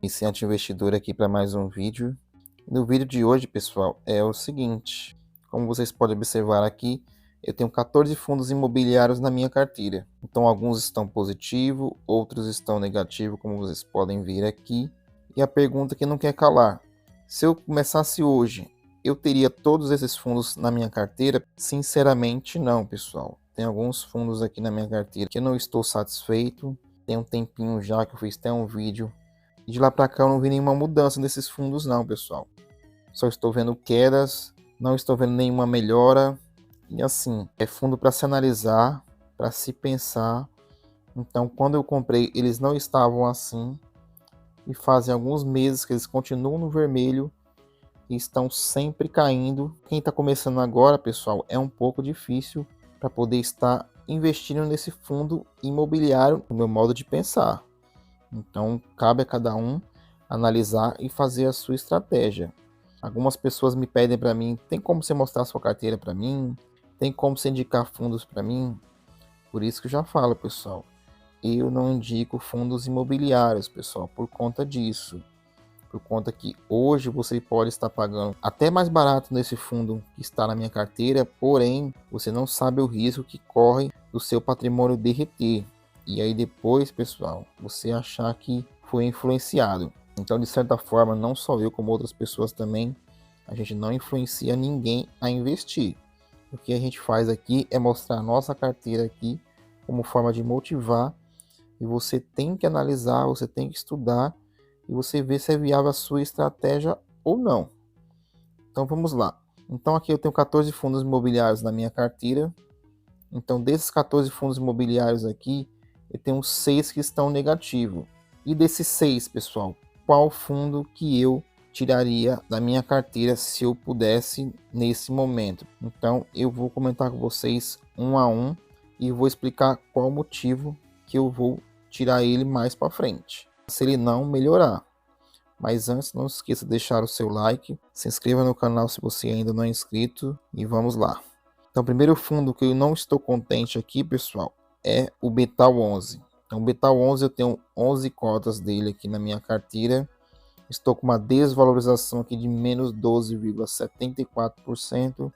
Iniciante investidor aqui para mais um vídeo. No vídeo de hoje, pessoal, é o seguinte: como vocês podem observar aqui, eu tenho 14 fundos imobiliários na minha carteira. Então, alguns estão positivos, outros estão negativos, como vocês podem ver aqui. E a pergunta que não quer calar: se eu começasse hoje, eu teria todos esses fundos na minha carteira? Sinceramente, não, pessoal. Tem alguns fundos aqui na minha carteira que eu não estou satisfeito. Tem um tempinho já que eu fiz até um vídeo. E de lá para cá eu não vi nenhuma mudança nesses fundos não, pessoal. Só estou vendo quedas, não estou vendo nenhuma melhora. E assim, é fundo para se analisar, para se pensar. Então, quando eu comprei, eles não estavam assim. E fazem alguns meses que eles continuam no vermelho e estão sempre caindo. Quem está começando agora, pessoal, é um pouco difícil para poder estar investindo nesse fundo imobiliário, no meu modo de pensar. Então, cabe a cada um analisar e fazer a sua estratégia. Algumas pessoas me pedem para mim: tem como você mostrar a sua carteira para mim? Tem como você indicar fundos para mim? Por isso que eu já falo, pessoal, eu não indico fundos imobiliários, pessoal, por conta disso. Por conta que hoje você pode estar pagando até mais barato nesse fundo que está na minha carteira, porém você não sabe o risco que corre do seu patrimônio derreter. E aí depois, pessoal, você achar que foi influenciado. Então, de certa forma, não só eu como outras pessoas também, a gente não influencia ninguém a investir. O que a gente faz aqui é mostrar a nossa carteira aqui como forma de motivar, e você tem que analisar, você tem que estudar e você ver se é viável a sua estratégia ou não. Então vamos lá. Então aqui eu tenho 14 fundos imobiliários na minha carteira. Então desses 14 fundos imobiliários aqui, eu tenho 6 que estão negativos. E desses 6, pessoal, qual fundo que eu tiraria da minha carteira se eu pudesse nesse momento? Então eu vou comentar com vocês um a um e vou explicar qual o motivo que eu vou tirar ele mais para frente, se ele não melhorar. Mas antes, não se esqueça de deixar o seu like, se inscreva no canal se você ainda não é inscrito e vamos lá. Então, o primeiro fundo que eu não estou contente aqui, pessoal, é o Betal 11. Então, o Betal 11 eu tenho 11 cotas dele aqui na minha carteira. Estou com uma desvalorização aqui de menos 12,74%.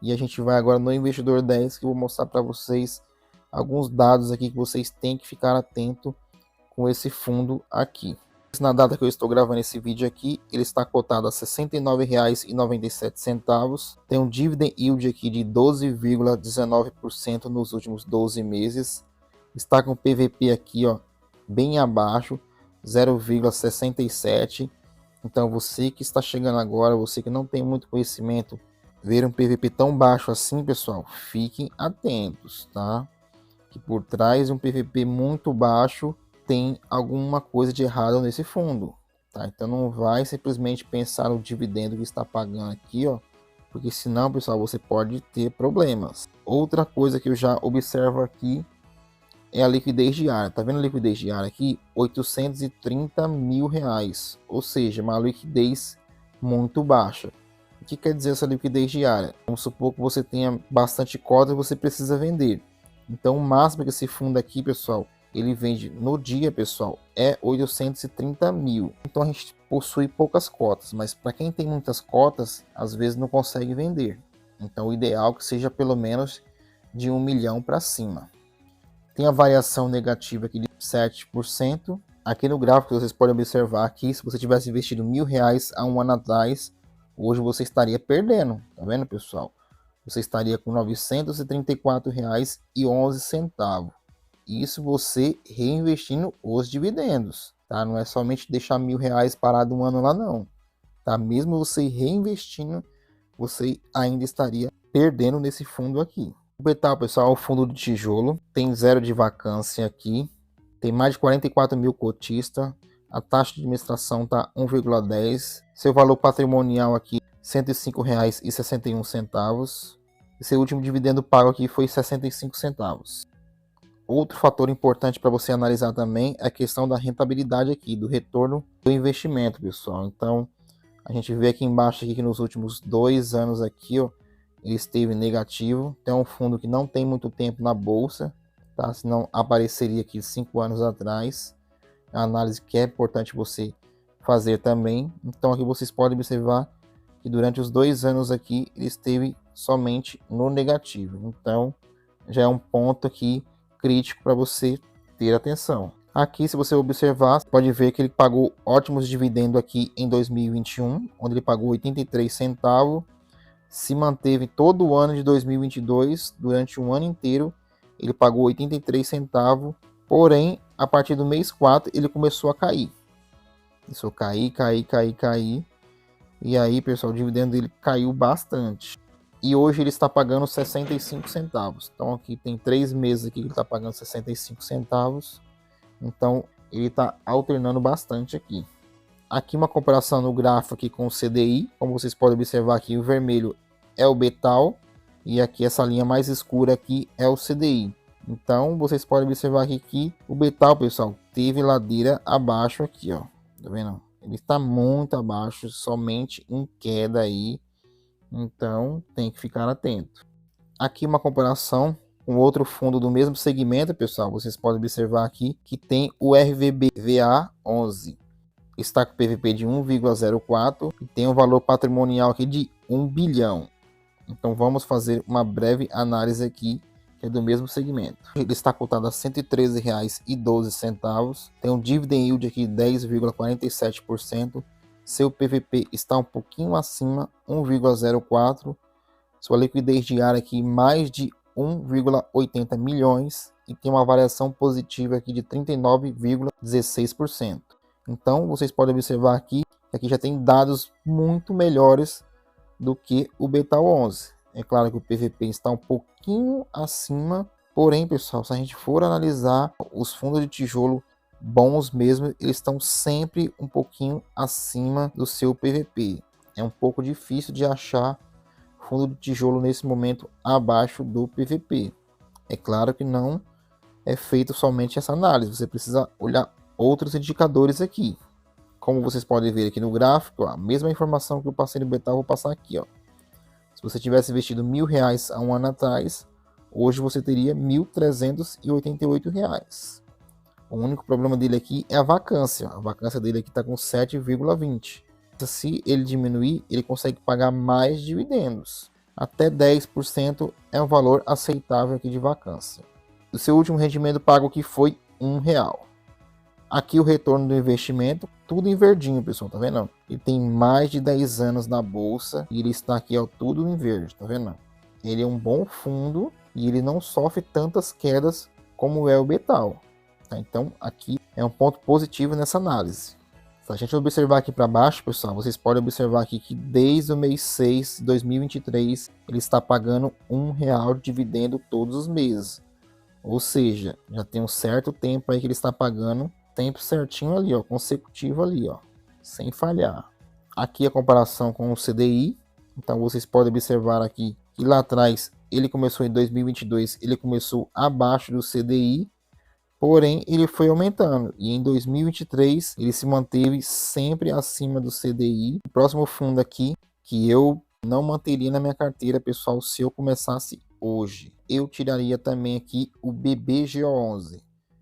E a gente vai agora no Investidor 10, que eu vou mostrar para vocês alguns dados aqui que vocês têm que ficar atento com esse fundo aqui. Na data que eu estou gravando esse vídeo aqui, ele está cotado a R$ 69,97. Tem um dividend yield aqui de 12,19% nos últimos 12 meses. Está com PVP aqui, ó, bem abaixo, 0,67. Então você que está chegando agora, você que não tem muito conhecimento, ver um PVP tão baixo assim, pessoal, fiquem atentos, tá? Que por trás de um PVP muito baixo tem alguma coisa de errado nesse fundo, tá? Então não vai simplesmente pensar no dividendo que está pagando aqui, ó, porque senão, pessoal, você pode ter problemas. Outra coisa que eu já observo aqui é a liquidez diária. Tá vendo a liquidez diária aqui? 830 mil reais, ou seja, uma liquidez muito baixa. O que quer dizer essa liquidez diária? Vamos supor que você tenha bastante cota e você precisa vender. Então o máximo que esse fundo aqui, pessoal, ele vende no dia, pessoal, é 830 mil. Então a gente possui poucas cotas, mas para quem tem muitas cotas, às vezes não consegue vender. Então o ideal é que seja pelo menos de 1 milhão para cima. Tem a variação negativa aqui de 7%. Aqui no gráfico vocês podem observar que se você tivesse investido R$ 1.000 há um ano atrás, hoje você estaria perdendo. Tá vendo, pessoal? Você estaria com R$ 934,11. Isso você reinvestindo os dividendos, tá? Não é somente deixar R$ 1.000 parado um ano lá, não. Tá? Mesmo você reinvestindo, você ainda estaria perdendo nesse fundo aqui. O Betal, pessoal, é o fundo de tijolo, tem zero de vacância aqui, tem mais de 44 mil cotistas, a taxa de administração está 1,10, seu valor patrimonial aqui R$ 105,61, e seu último dividendo pago aqui foi 65 centavos. Outro fator importante para você analisar também é a questão da rentabilidade aqui, do retorno do investimento, pessoal. Então, a gente vê aqui embaixo aqui que nos últimos 2 anos aqui, ó, ele esteve negativo. Então, é um fundo que não tem muito tempo na bolsa, tá? Senão apareceria aqui 5 anos atrás. a análise que é importante você fazer também. Então aqui vocês podem observar que durante os 2 anos aqui ele esteve somente no negativo. Então já é um ponto aqui crítico para você ter atenção. Aqui, se você observar, pode ver que ele pagou ótimos dividendos aqui em 2021, onde ele pagou 83 centavos, se manteve todo o ano de 2022, durante um ano inteiro, ele pagou 83 centavos, porém, a partir do mês 4, ele começou a cair. Começou a cair, e aí, pessoal, o dividendo dele caiu bastante. E hoje ele está pagando 65 centavos. Então aqui tem 3 meses aqui que ele está pagando 65 centavos. Então ele está alternando bastante aqui. Aqui uma comparação no gráfico aqui com o CDI. Como vocês podem observar aqui, o vermelho é o Betal. E aqui essa linha mais escura aqui é o CDI. Então vocês podem observar aqui que o Betal, pessoal, teve ladeira abaixo aqui, ó. Tá vendo? Ele está muito abaixo, somente em queda aí. Então tem que ficar atento. Aqui uma comparação com outro fundo do mesmo segmento, pessoal. Vocês podem observar aqui que tem o RVBVA11. Está com PVP de 1,04 e tem um valor patrimonial aqui de 1 bilhão. Então vamos fazer uma breve análise aqui, que é do mesmo segmento. Ele está cotado a R$ 113,12. Tem um dividend yield aqui de 10,47%. Seu PVP está um pouquinho acima, 1,04. Sua liquidez diária aqui mais de 1,80 milhões e tem uma variação positiva aqui de 39,16%. Então vocês podem observar aqui que aqui já tem dados muito melhores do que o Betal 11. É claro que o PVP está um pouquinho acima, porém, pessoal, se a gente for analisar os fundos de tijolo bons mesmo, eles estão sempre um pouquinho acima do seu PVP. É um pouco difícil de achar fundo de tijolo nesse momento abaixo do PVP. É claro que não é feito somente essa análise, você precisa olhar outros indicadores aqui. Como vocês podem ver aqui no gráfico, ó, a mesma informação que eu passei no Betal, vou passar aqui, ó. Se você tivesse investido R$1.000 há um ano atrás, hoje você teria R$1.388. O único problema dele aqui é a vacância. A vacância dele aqui está com 7,20. Se ele diminuir, ele consegue pagar mais dividendos. Até 10% é um valor aceitável aqui de vacância. O seu último rendimento pago aqui foi R$1. Aqui o retorno do investimento, tudo em verdinho, pessoal, tá vendo? Ele tem mais de 10 anos na bolsa e ele está aqui, ó, tudo em verde, tá vendo? Ele é um bom fundo e ele não sofre tantas quedas como é o Betal. Tá? Então aqui é um ponto positivo nessa análise. Se a gente observar aqui para baixo, pessoal, vocês podem observar aqui que desde o mês 6 de 2023 ele está pagando R$1 de dividendo todos os meses. Ou seja, já tem um certo tempo aí que ele está pagando tempo certinho ali, ó, consecutivo ali, ó, sem falhar. Aqui a comparação com o CDI. Então vocês podem observar aqui que lá atrás ele começou em 2022, ele começou abaixo do CDI. Porém, ele foi aumentando e em 2023 ele se manteve sempre acima do CDI. O próximo fundo aqui que eu não manteria na minha carteira, pessoal, se eu começasse hoje, eu tiraria também aqui o BBGO11.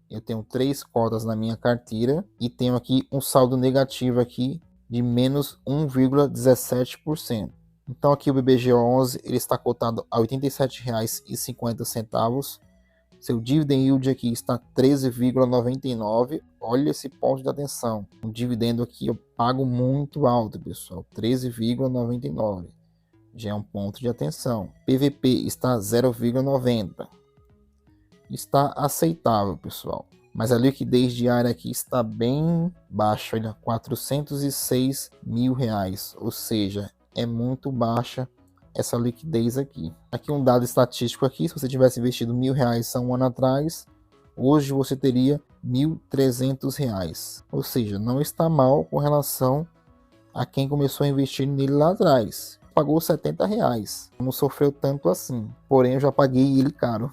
Eu tenho 3 cotas na minha carteira e tenho aqui um saldo negativo aqui de menos 1,17%. Então aqui o BBGO11 ele está cotado a R$ 87,50. Seu dividend yield aqui está 13,99. Olha esse ponto de atenção. Um dividendo aqui eu pago muito alto, pessoal. 13,99. Já é um ponto de atenção. PVP está 0,90. Está aceitável, pessoal. Mas a liquidez diária aqui está bem baixa, olha, R$406 mil. Ou seja, é muito baixa essa liquidez aqui. Aqui um dado estatístico aqui, se você tivesse investido R$1.000 há um ano atrás, hoje você teria R$1.300. Ou seja, não está mal com relação a quem começou a investir nele lá atrás. Pagou R$70, não sofreu tanto assim. Porém, eu já paguei ele caro.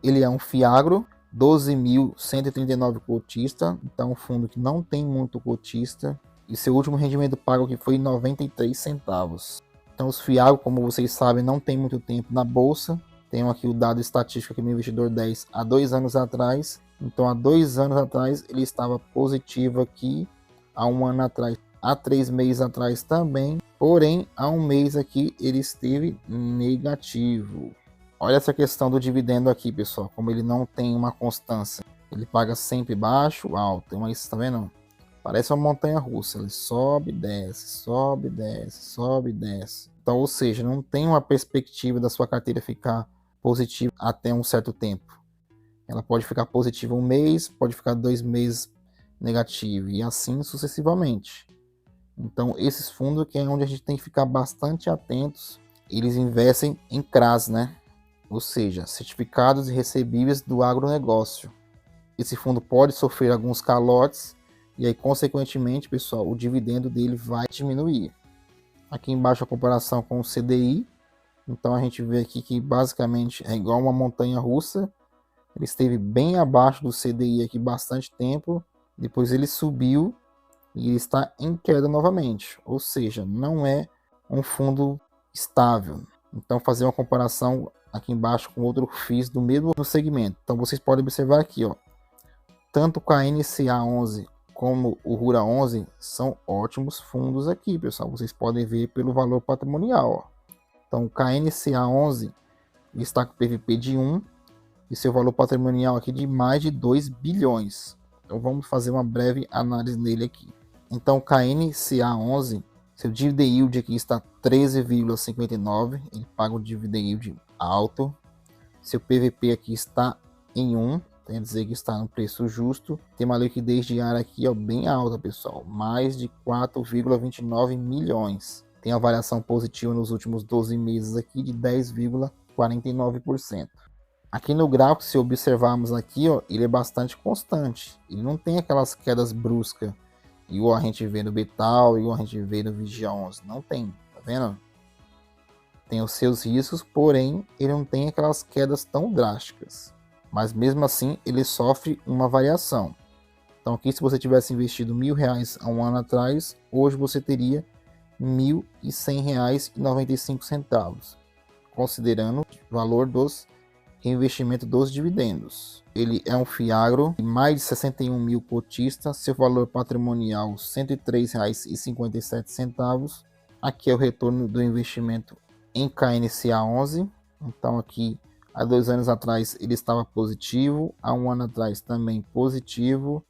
Ele é um Fiagro, 12.139 cotista, então um fundo que não tem muito cotista. E seu último rendimento pago que foi 93 centavos. Então os Fiagro, como vocês sabem, não tem muito tempo na bolsa. Tenho aqui o dado estatístico aqui no Investidor 10 há 2 anos atrás. Então, há 2 anos atrás, ele estava positivo aqui. Há 1 ano atrás, há 3 meses atrás também. Porém, há 1 mês aqui, ele esteve negativo. Olha essa questão do dividendo aqui, pessoal. Como ele não tem uma constância. Ele paga sempre baixo, alto. Mas, tá vendo? Parece uma montanha russa. Ele sobe, desce, sobe, desce, sobe, desce. Então, ou seja, não tem uma perspectiva da sua carteira ficar positiva até um certo tempo. Ela pode ficar positiva 1 mês, pode ficar 2 meses negativo e assim sucessivamente. Então, esses fundos que é onde a gente tem que ficar bastante atentos. Eles investem em CRAs, né? Ou seja, certificados e recebíveis do agronegócio. Esse fundo pode sofrer alguns calotes e aí, consequentemente, pessoal, o dividendo dele vai diminuir. Aqui embaixo a comparação com o CDI. Então, a gente vê aqui que basicamente é igual uma montanha russa. Ele esteve bem abaixo do CDI aqui bastante tempo. Depois ele subiu e ele está em queda novamente. Ou seja, não é um fundo estável. Então, fazer uma comparação aqui embaixo com outro FIIs do mesmo segmento. Então, vocês podem observar aqui, ó, tanto com a NCA 11 como o Rura 11 são ótimos fundos aqui, pessoal. Vocês podem ver pelo valor patrimonial. Ó. Então, o KNCA 11 está com PVP de 1 e seu valor patrimonial aqui de mais de 2 bilhões. Então, vamos fazer uma breve análise nele aqui. Então, o KNCA 11, seu dividend yield aqui está 13,59. Ele paga um dividend yield alto. Seu PVP aqui está em 1. Quer dizer que está no preço justo. Tem uma liquidez diária aqui, ó, bem alta, pessoal. Mais de 4,29 milhões. Tem a variação positiva nos últimos 12 meses aqui de 10,49%. Aqui no gráfico, se observarmos aqui, ó, ele é bastante constante. Ele não tem aquelas quedas bruscas, igual a gente vê no Betal, igual a gente vê no Vigia 11. Não tem, tá vendo? Tem os seus riscos, porém, ele não tem aquelas quedas tão drásticas. Mas mesmo assim, ele sofre uma variação. Então aqui, se você tivesse investido R$1.000 há 1 ano atrás, hoje você teria R$1.100,95, considerando o valor dos reinvestimento dos dividendos. Ele é um FIAGRO de mais de 61 mil cotistas, seu valor patrimonial R$ 103,57. Aqui é o retorno do investimento em KNCA 11. Então aqui, há 2 anos atrás ele estava positivo, há 1 ano atrás também positivo,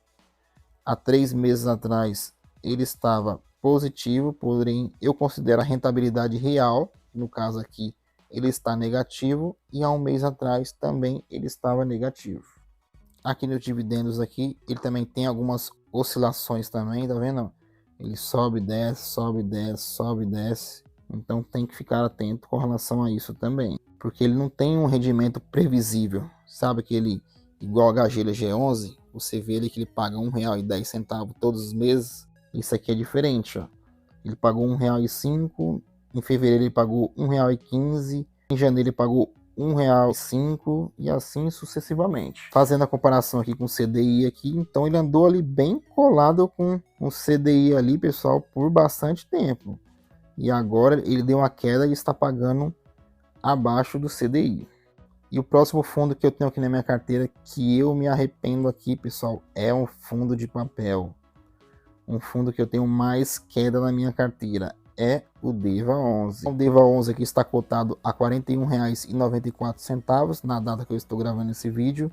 há 3 meses atrás ele estava positivo, porém eu considero a rentabilidade real, no caso aqui ele está negativo, e há 1 mês atrás também ele estava negativo. Aqui nos dividendos aqui, ele também tem algumas oscilações também, tá vendo? Ele sobe, desce, sobe, desce, sobe, desce. Então tem que ficar atento com relação a isso também. Porque ele não tem um rendimento previsível. Sabe aquele igual a HGLG11? Você vê ele que ele paga R$1,10 todos os meses. Isso aqui é diferente, ó. Ele pagou R$1,05. Em fevereiro ele pagou R$1,15, em janeiro ele pagou R$1,05 e assim sucessivamente. Fazendo a comparação aqui com o CDI aqui, então ele andou ali bem colado com o CDI ali, pessoal, por bastante tempo. E agora ele deu uma queda e está pagando abaixo do CDI. E o próximo fundo que eu tenho aqui na minha carteira, que eu me arrependo aqui, pessoal, é um fundo de papel. Um fundo que eu tenho mais queda na minha carteira. É o DEVA 11. O DEVA 11 aqui está cotado a R$ 41,94 na data que eu estou gravando esse vídeo.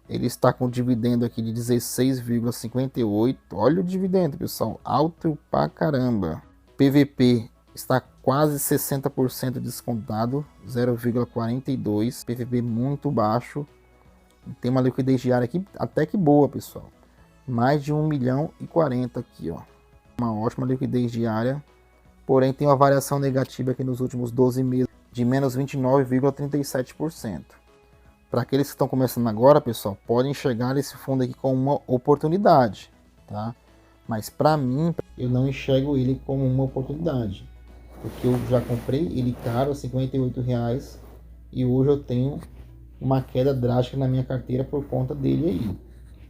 Ele está com dividendo aqui de 16,58. Olha o dividendo, pessoal, alto pra caramba. PVP está quase 60% descontado, 0,42. PVP muito baixo. Tem uma liquidez diária aqui até que boa, pessoal. Mais de 1.040.000 aqui, ó. Uma ótima liquidez diária. Porém, tem uma variação negativa aqui nos últimos 12 meses de menos 29,37%. Para aqueles que estão começando agora, pessoal, podem enxergar esse fundo aqui como uma oportunidade, tá? Mas para mim, eu não enxergo ele como uma oportunidade. Porque eu já comprei ele caro, R$ 58,00, e hoje eu tenho uma queda drástica na minha carteira por conta dele aí.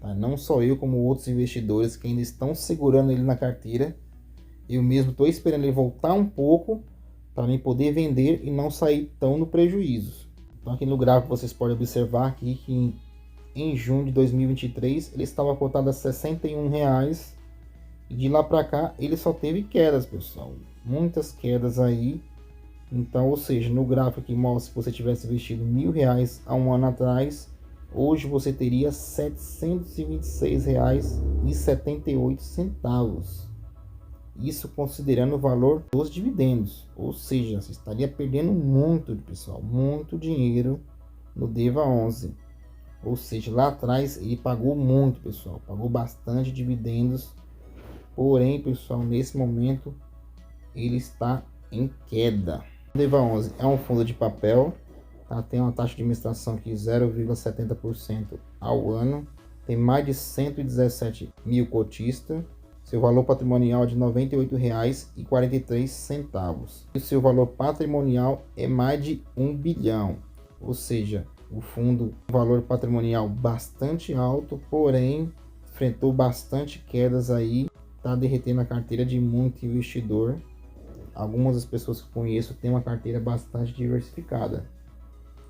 Tá? Não só eu, como outros investidores que ainda estão segurando ele na carteira. Eu mesmo estou esperando ele voltar um pouco para mim poder vender e não sair tão no prejuízo. Então aqui no gráfico vocês podem observar aqui que em junho de 2023 ele estava cotado a R$ 61,00 e de lá para cá ele só teve quedas, pessoal, muitas quedas aí. Então, ou seja, no gráfico que mostra que você tivesse investido R$ 1.000 há um ano atrás, hoje você teria R$ 726,78. Isso considerando o valor dos dividendos, ou seja, você estaria perdendo muito, pessoal, muito dinheiro no DEVA 11. Ou seja, lá atrás ele pagou muito, pessoal, pagou bastante dividendos. Porém, pessoal, nesse momento ele está em queda. O DEVA 11 é um fundo de papel, tá? Tem uma taxa de administração aqui 0,70% ao ano, tem mais de 117 mil cotistas, seu valor patrimonial é de R$ 98,43 e seu valor patrimonial é mais de 1 bilhão, ou seja, o fundo tem um valor patrimonial bastante alto, porém enfrentou bastante quedas aí, tá derretendo a carteira de muito investidor. Algumas das pessoas que conheço têm uma carteira bastante diversificada.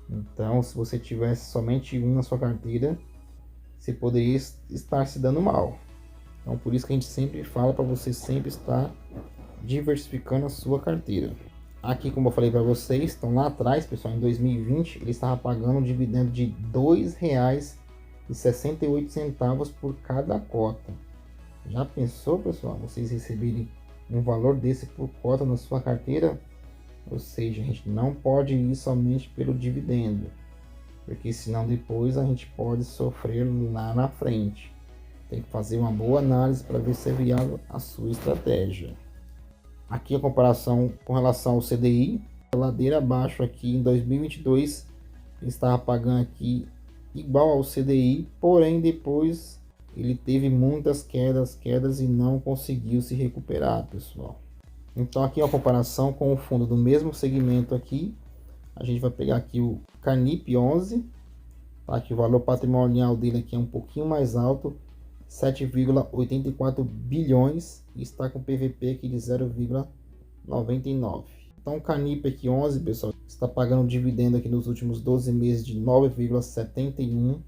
Então, se você tivesse somente um na sua carteira, você poderia estar se dando mal. Então, por isso que a gente sempre fala para você sempre estar diversificando a sua carteira. Aqui, como eu falei para vocês, então lá atrás, pessoal, em 2020, ele estava pagando um dividendo de R$ 2,68 por cada cota. Já pensou, pessoal, vocês receberem um valor desse por cota na sua carteira? Ou seja, a gente não pode ir somente pelo dividendo, porque senão depois a gente pode sofrer lá na frente. Tem que fazer uma boa análise para ver se é viável a sua estratégia. Aqui a comparação com relação ao CDI, a ladeira abaixo aqui em 2022 ele estava pagando aqui igual ao CDI, porém depois ele teve muitas quedas e não conseguiu se recuperar, pessoal. Então aqui é uma comparação com o fundo do mesmo segmento aqui. A gente vai pegar aqui o Canip 11, tá? Que o valor patrimonial dele aqui é um pouquinho mais alto, 7,84 bilhões, e está com PVP aqui de 0,99. Então o Canip aqui 11, pessoal, está pagando dividendo aqui nos últimos 12 meses de 9,71,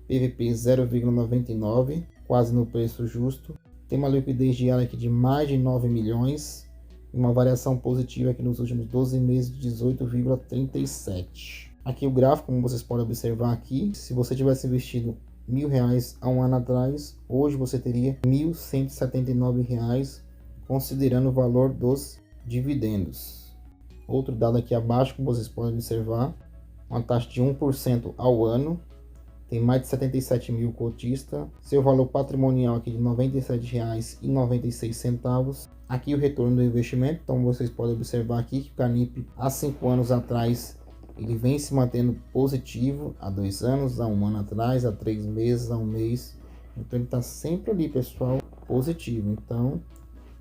PVP 0,99, quase no preço justo. Tem uma liquidez diária aqui de mais de 9 milhões, uma variação positiva aqui nos últimos 12 meses de 18,37. Aqui o gráfico, como vocês podem observar aqui, se você tivesse investido R$ 1.000 há um ano atrás, hoje você teria R$ 1.179, considerando o valor dos dividendos. Outro dado aqui abaixo, como vocês podem observar, uma taxa de 1% ao ano, tem mais de 77 mil cotistas, seu valor patrimonial aqui de R$ 97,96. Aqui o retorno do investimento, então vocês podem observar aqui que o Canip há 5 anos atrás ele vem se mantendo positivo, há 2 anos, há um ano atrás, há 3 meses, há um mês. Então ele está sempre ali, pessoal, positivo. Então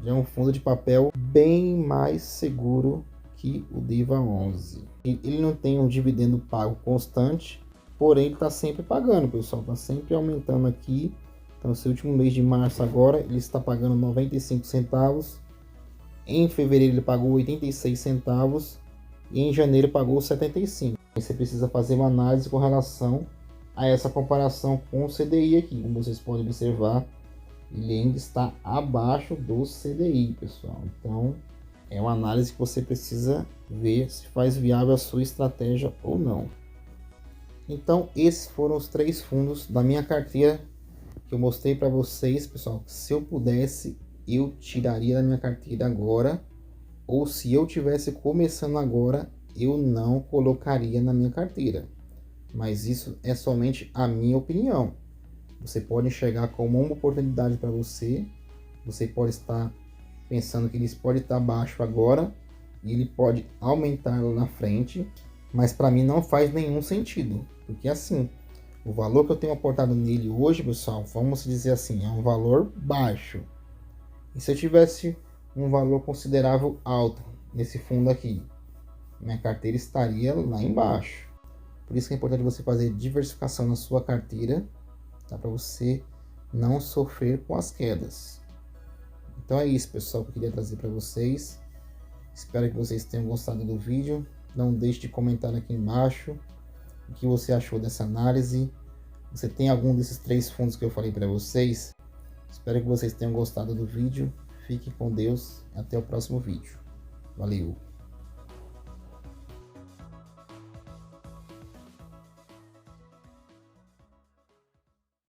já é um fundo de papel bem mais seguro que o DEVA 11. Ele não tem um dividendo pago constante, porém ele está sempre pagando, pessoal, está sempre aumentando aqui. Então esse último mês de março agora ele está pagando 95 centavos, em fevereiro ele pagou 86 centavos e em janeiro pagou 75. Você precisa fazer uma análise com relação a essa comparação com o CDI aqui, como vocês podem observar, ele ainda está abaixo do CDI, pessoal. Então é uma análise que você precisa ver se faz viável a sua estratégia ou não. Então esses foram os 3 fundos da minha carteira que eu mostrei para vocês, pessoal. Se eu pudesse, eu tiraria da minha carteira agora, ou se eu tivesse começando agora, eu não colocaria na minha carteira. Mas isso é somente a minha opinião. Você pode enxergar como uma oportunidade para você. Você pode estar pensando que ele pode estar baixo agora e ele pode aumentar lá na frente, mas para mim não faz nenhum sentido, porque assim, o valor que eu tenho aportado nele hoje, pessoal, vamos dizer assim, é um valor baixo. E se eu tivesse um valor considerável alto nesse fundo aqui, minha carteira estaria lá embaixo. Por isso que é importante você fazer diversificação na sua carteira, tá? Para você não sofrer com as quedas. Então é isso, pessoal, que eu queria trazer para vocês. Espero que vocês tenham gostado do vídeo. Não deixe de comentar aqui embaixo o que você achou dessa análise. Você tem algum desses 3 fundos que eu falei para vocês? Espero que vocês tenham gostado do vídeo. Fiquem com Deus e até o próximo vídeo. Valeu!